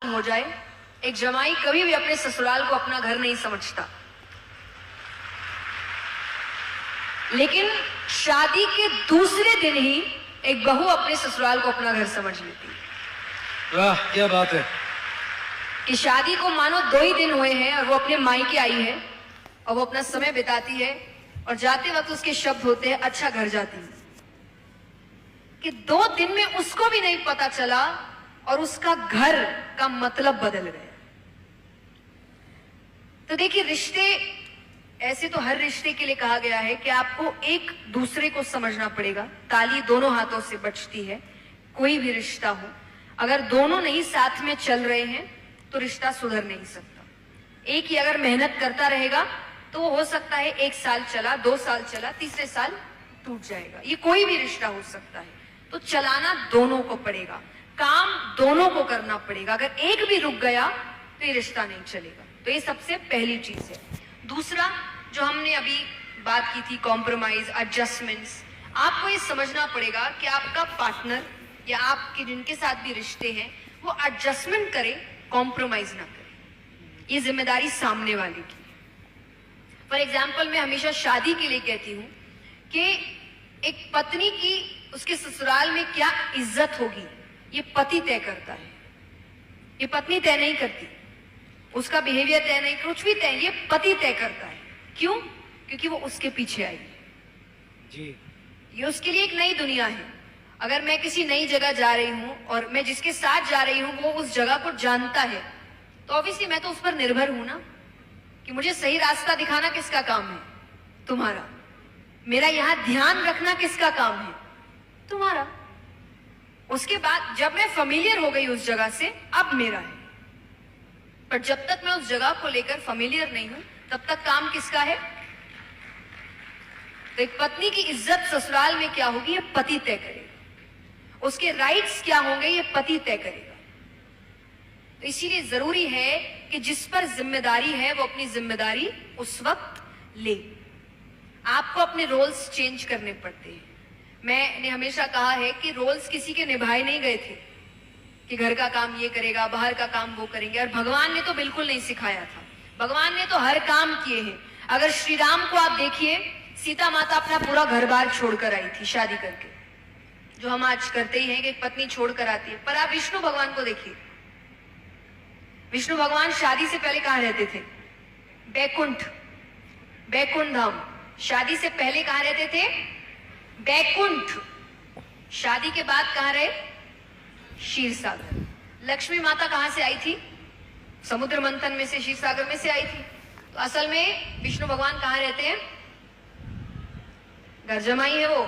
हो जाए, एक जमाई कभी भी अपने ससुराल को अपना घर नहीं समझता, लेकिन शादी के दूसरे दिन ही एक बहू अपने ससुराल को अपना घर समझ लेती है। वाह क्या बात है कि शादी को मानो 2 ही दिन हुए हैं और वो अपने मायके आई है और वो अपना समय बिताती है और जाते वक्त उसके शब्द होते हैं, अच्छा घर जाती है। कि 2 दिन में उसको भी नहीं पता चला और उसका घर का मतलब बदल गया। तो देखिए, रिश्ते ऐसे तो हर रिश्ते के लिए कहा गया है कि आपको एक दूसरे को समझना पड़ेगा। ताली दोनों हाथों से बजती है, कोई भी रिश्ता हो, अगर दोनों नहीं साथ में चल रहे हैं तो रिश्ता सुधर नहीं सकता। एक ही अगर मेहनत करता रहेगा तो हो सकता है 1 साल चला, 2 साल चला, तीसरे साल टूट जाएगा। ये कोई भी रिश्ता हो सकता है। तो चलाना दोनों को पड़ेगा, काम दोनों को करना पड़ेगा। अगर एक भी रुक गया तो ये रिश्ता नहीं चलेगा। तो ये सबसे पहली चीज है। दूसरा जो हमने अभी बात की थी, कॉम्प्रोमाइज, एडजस्टमेंट्स। आपको ये समझना पड़ेगा कि आपका पार्टनर या आपके जिनके साथ भी रिश्ते हैं वो एडजस्टमेंट करे, कॉम्प्रोमाइज ना करे। ये जिम्मेदारी सामने वाले की। फॉर एग्जाम्पल, मैं हमेशा शादी के लिए कहती हूं कि एक पत्नी की उसके ससुराल में क्या इज्जत होगी ये पति तय करता है, ये पत्नी तय नहीं करती। उसका बिहेवियर तय नहीं, कुछ भी तय, ये पति तय करता है। क्यों? क्योंकि वो उसके पीछे आई जी। ये उसके लिए एक नई दुनिया है। अगर मैं किसी नई जगह जा रही हूं और मैं जिसके साथ जा रही हूं वो उस जगह को जानता है तो ऑब्वियसली मैं तो उस पर निर्भर हूं ना, कि मुझे सही रास्ता दिखाना किसका काम है? तुम्हारा। मेरा यहां ध्यान रखना किसका काम है? तुम्हारा। उसके बाद जब मैं फेमिलियर हो गई उस जगह से, अब मेरा है। पर जब तक मैं उस जगह को लेकर फेमिलियर नहीं हूं तब तक काम किसका है? तो एक पत्नी की इज्जत ससुराल में क्या होगी ये पति तय करेगा, उसके राइट्स क्या होंगे ये पति तय करेगा। तो इसीलिए जरूरी है कि जिस पर जिम्मेदारी है वो अपनी जिम्मेदारी उस वक्त ले। आपको अपने रोल्स चेंज करने पड़ते हैं। मैंने हमेशा कहा है कि रोल्स किसी के निभाए नहीं गए थे कि घर का काम ये करेगा, बाहर का काम वो करेंगे। और भगवान ने तो बिल्कुल नहीं सिखाया था। भगवान ने तो हर काम किए हैं। अगर श्री राम को आप देखिए, सीता माता अपना पूरा घर बार छोड़कर आई थी शादी करके, जो हम आज करते ही हैं कि एक पत्नी छोड़कर आती है। पर आप विष्णु भगवान को देखिए, विष्णु भगवान शादी से पहले कहां रहते थे? बैकुंठ, बैकुंठ धाम। शादी से पहले कहां रहते थे? बैकुंठ। शादी के बाद कहां रहे? क्षीर सागर। लक्ष्मी माता कहां से आई थी? समुद्र मंथन में से, क्षीर सागर में से आई थी। तो असल में विष्णु भगवान कहां रहते हैं? घर जमाई है वो।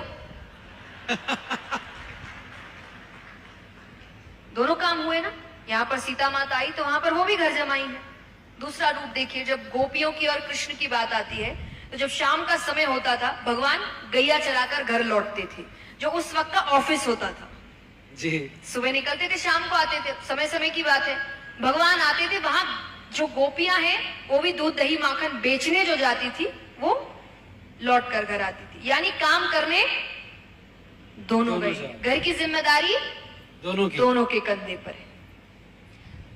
दोनों काम हुए ना। यहां पर सीता माता आई तो वहां पर वो भी घर जमाई है। दूसरा रूप देखिए, जब गोपियों की और कृष्ण की बात आती है तो जब शाम का समय होता था भगवान गैया चराकर घर लौटते थे, जो उस वक्त का ऑफिस होता था जी। सुबह निकलते थे, शाम को आते थे। समय समय की बात है। भगवान आते थे, वहां जो गोपियां हैं वो भी दूध दही माखन बेचने जो जाती थी वो लौट कर घर आती थी। यानी काम करने दोनों गए। घर की जिम्मेदारी दोनों के कंधे पर है।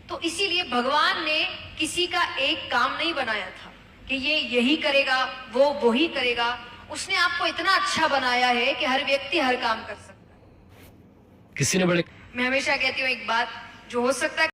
तो इसीलिए भगवान ने किसी का एक काम नहीं बनाया था कि ये यही करेगा, वो ही करेगा। उसने आपको इतना अच्छा बनाया है कि हर व्यक्ति हर काम कर सकता है। किसी ने बड़े मैं हमेशा कहती हूँ एक बात, जो हो सकता है